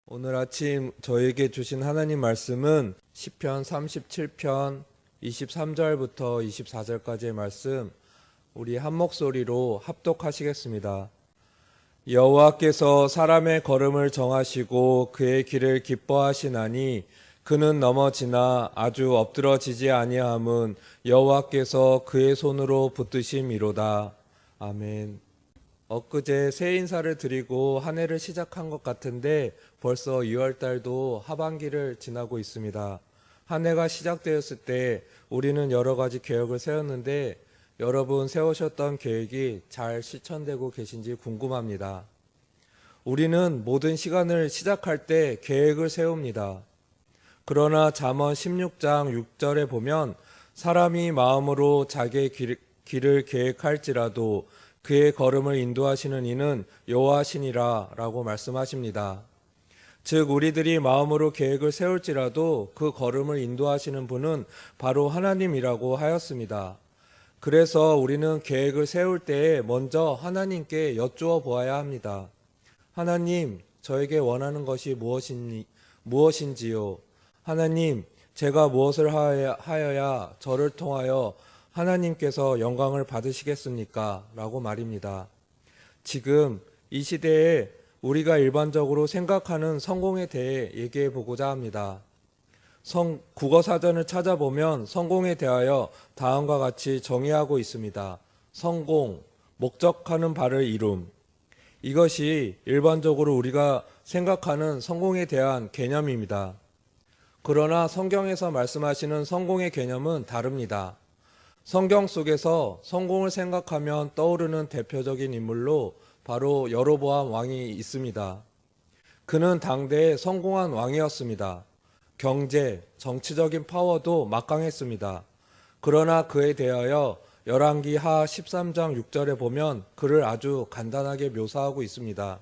오늘 아침 저에게 주신 하나님 말씀은 시편 37편 23절부터 24절까지의 말씀, 우리 한 목소리로 합독하시겠습니다. 여호와께서 사람의 걸음을 정하시고 그의 길을 기뻐하시나니 그는 넘어지나 아주 엎드러지지 아니함은 여호와께서 그의 손으로 붙드심이로다. 아멘. 엊그제 새 인사를 드리고 한 해를 시작한 것 같은데 벌써 2월 달도 하반기를 지나고 있습니다. 한 해가 시작되었을 때 우리는 여러 가지 계획을 세웠는데 여러분 세우셨던 계획이 잘 실천되고 계신지 궁금합니다. 우리는 모든 시간을 시작할 때 계획을 세웁니다. 그러나 잠언 16장 6절에 보면 사람이 마음으로 자기의 길을 계획할지라도 그의 걸음을 인도하시는 이는 여호와시니라 라고 말씀하십니다. 즉 우리들이 마음으로 계획을 세울지라도 그 걸음을 인도하시는 분은 바로 하나님이라고 하였습니다. 그래서 우리는 계획을 세울 때에 먼저 하나님께 여쭈어 보아야 합니다. 하나님, 저에게 원하는 것이 무엇인지요? 하나님, 제가 무엇을 하여야 저를 통하여 하나님께서 영광을 받으시겠습니까? 라고 말입니다. 지금 이 시대에 우리가 일반적으로 생각하는 성공에 대해 얘기해 보고자 합니다. 국어사전을 찾아보면 성공에 대하여 다음과 같이 정의하고 있습니다. 성공, 목적하는 바를 이룸. 이것이 일반적으로 우리가 생각하는 성공에 대한 개념입니다. 그러나 성경에서 말씀하시는 성공의 개념은 다릅니다. 성경 속에서 성공을 생각하면 떠오르는 대표적인 인물로 바로 여로보암 왕이 있습니다. 그는 당대의 성공한 왕이었습니다. 경제, 정치적인 파워도 막강했습니다. 그러나 그에 대하여 열왕기 하 13장 6절에 보면 그를 아주 간단하게 묘사하고 있습니다.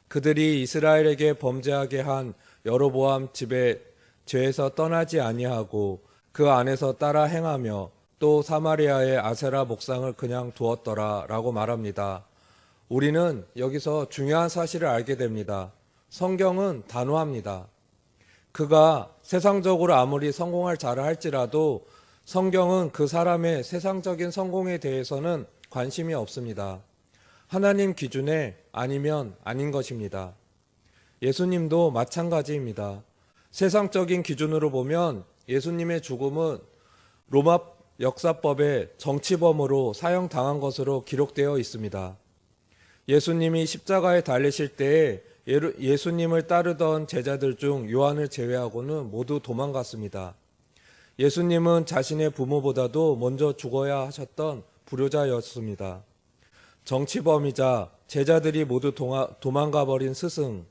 그들이 이스라엘에게 범죄하게 한 여로보암 집의 죄에서 떠나지 아니하고 그 안에서 따라 행하며 또 사마리아의 아세라 목상을 그냥 두었더라 라고 말합니다. 우리는 여기서 중요한 사실을 알게 됩니다. 성경은 단호합니다. 그가 세상적으로 아무리 성공할 자를 할지라도 성경은 그 사람의 세상적인 성공에 대해서는 관심이 없습니다. 하나님 기준에 아니면 아닌 것입니다. 예수님도 마찬가지입니다. 세상적인 기준으로 보면 예수님의 죽음은 로마 역사법에 정치범으로 사형당한 것으로 기록되어 있습니다. 예수님이 십자가에 달리실 때에 예수님을 따르던 제자들 중 요한을 제외하고는 모두 도망갔습니다. 예수님은 자신의 부모보다도 먼저 죽어야 하셨던 불효자였습니다. 정치범이자 제자들이 모두 도망가버린 스승,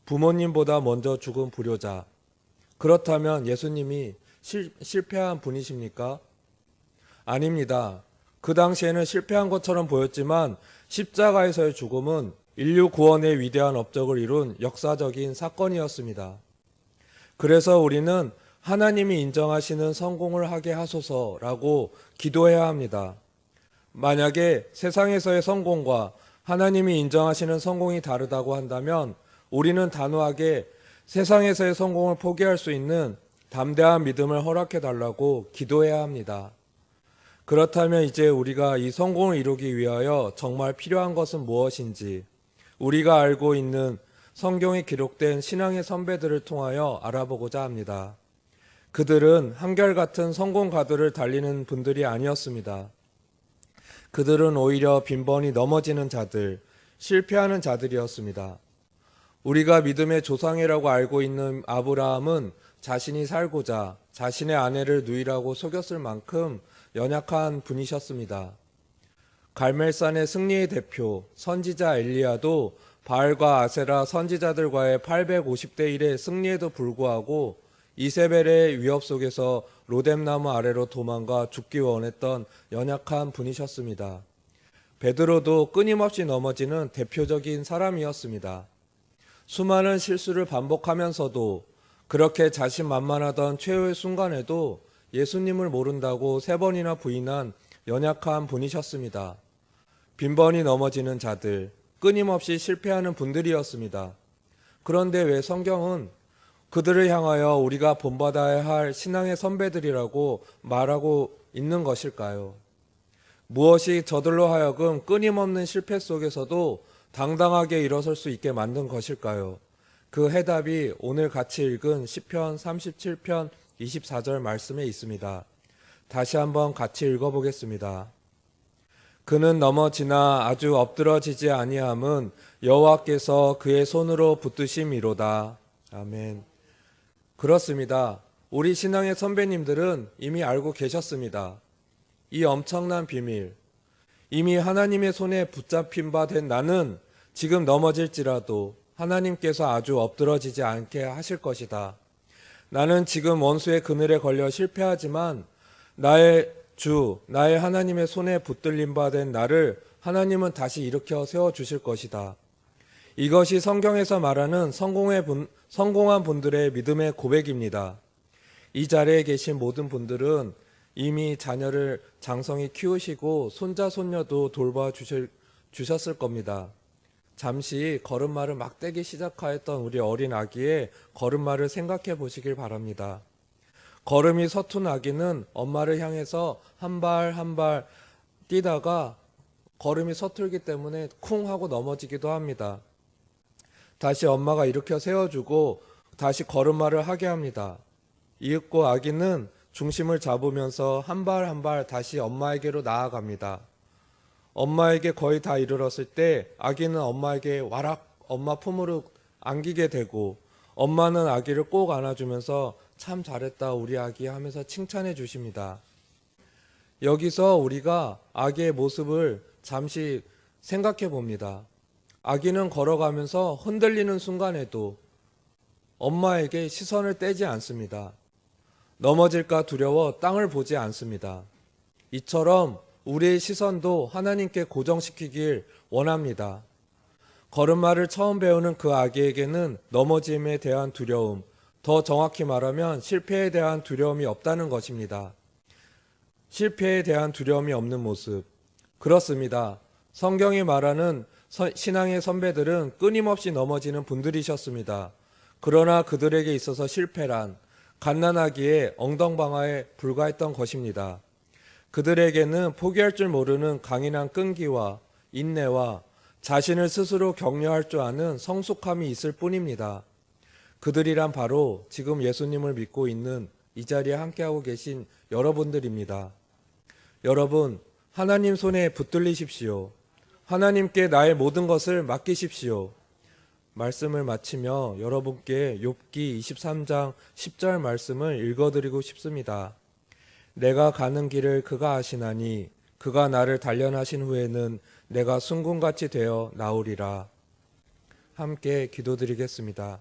부모님보다 먼저 죽은 불효자. 그렇다면 예수님이 실패한 분이십니까? 아닙니다. 그 당시에는 실패한 것처럼 보였지만 십자가에서의 죽음은 인류 구원의 위대한 업적을 이룬 역사적인 사건이었습니다. 그래서 우리는 하나님이 인정하시는 성공을 하게 하소서라고 기도해야 합니다. 만약에 세상에서의 성공과 하나님이 인정하시는 성공이 다르다고 한다면 우리는 단호하게 세상에서의 성공을 포기할 수 있는 담대한 믿음을 허락해 달라고 기도해야 합니다. 그렇다면 이제 우리가 이 성공을 이루기 위하여 정말 필요한 것은 무엇인지 우리가 알고 있는 성경에 기록된 신앙의 선배들을 통하여 알아보고자 합니다. 그들은 한결같은 성공 가도를 달리는 분들이 아니었습니다. 그들은 오히려 빈번히 넘어지는 자들, 실패하는 자들이었습니다. 우리가 믿음의 조상이라고 알고 있는 아브라함은 자신이 살고자 자신의 아내를 누이라고 속였을 만큼 연약한 분이셨습니다. 갈멜산의 승리의 대표 선지자 엘리야도 바알과 아세라 선지자들과의 850대 1의 승리에도 불구하고 이세벨의 위협 속에서 로뎀나무 아래로 도망가 죽기 원했던 연약한 분이셨습니다. 베드로도 끊임없이 넘어지는 대표적인 사람이었습니다. 수많은 실수를 반복하면서도 그렇게 자신만만하던 최후의 순간에도 예수님을 모른다고 3번이나 부인한 연약한 분이셨습니다. 빈번히 넘어지는 자들, 끊임없이 실패하는 분들이었습니다. 그런데 왜 성경은 그들을 향하여 우리가 본받아야 할 신앙의 선배들이라고 말하고 있는 것일까요? 무엇이 저들로 하여금 끊임없는 실패 속에서도 당당하게 일어설 수 있게 만든 것일까요? 그 해답이 오늘 같이 읽은 시편 37편 24절 말씀에 있습니다. 다시 한번 같이 읽어보겠습니다. 그는 넘어지나 아주 엎드러지지 아니함은 여호와께서 그의 손으로 붙드심이로다. 아멘. 그렇습니다. 우리 신앙의 선배님들은 이미 알고 계셨습니다. 이 엄청난 비밀. 이미 하나님의 손에 붙잡힌 바 된 나는 지금 넘어질지라도 하나님께서 아주 엎드러지지 않게 하실 것이다. 나는 지금 원수의 그늘에 걸려 실패하지만 나의 주, 나의 하나님의 손에 붙들림 바 된 나를 하나님은 다시 일으켜 세워주실 것이다. 이것이 성경에서 말하는 성공한 분들의 믿음의 고백입니다. 이 자리에 계신 모든 분들은 이미 자녀를 장성히 키우시고 손자, 손녀도 돌봐주셨을 겁니다. 잠시 걸음마를 막 떼기 시작하였던 우리 어린 아기의 걸음마를 생각해 보시길 바랍니다. 걸음이 서툰 아기는 엄마를 향해서 한 발 한 발 뛰다가 걸음이 서툴기 때문에 쿵 하고 넘어지기도 합니다. 다시 엄마가 일으켜 세워주고 다시 걸음마를 하게 합니다. 이윽고 아기는 중심을 잡으면서 한 발 한 발 다시 엄마에게로 나아갑니다. 엄마에게 거의 다 이르렀을 때 아기는 엄마에게 와락 엄마 품으로 안기게 되고 엄마는 아기를 꼭 안아주면서 참 잘했다 우리 아기 하면서 칭찬해 주십니다. 여기서 우리가 아기의 모습을 잠시 생각해 봅니다. 아기는 걸어가면서 흔들리는 순간에도 엄마에게 시선을 떼지 않습니다. 넘어질까 두려워 땅을 보지 않습니다. 이처럼 우리의 시선도 하나님께 고정시키길 원합니다. 걸음마를 처음 배우는 그 아기에게는 넘어짐에 대한 두려움, 더 정확히 말하면 실패에 대한 두려움이 없다는 것입니다. 실패에 대한 두려움이 없는 모습. 그렇습니다. 성경이 말하는 신앙의 선배들은 끊임없이 넘어지는 분들이셨습니다. 그러나 그들에게 있어서 실패란 갓난아기의 엉덩방아에 불과했던 것입니다. 그들에게는 포기할 줄 모르는 강인한 끈기와 인내와 자신을 스스로 격려할 줄 아는 성숙함이 있을 뿐입니다. 그들이란 바로 지금 예수님을 믿고 있는 이 자리에 함께하고 계신 여러분들입니다. 여러분, 하나님 손에 붙들리십시오. 하나님께 나의 모든 것을 맡기십시오. 말씀을 마치며 여러분께 욥기 23장 10절 말씀을 읽어드리고 싶습니다. 내가 가는 길을 그가 아시나니 그가 나를 단련하신 후에는 내가 순금같이 되어 나오리라. 함께 기도드리겠습니다.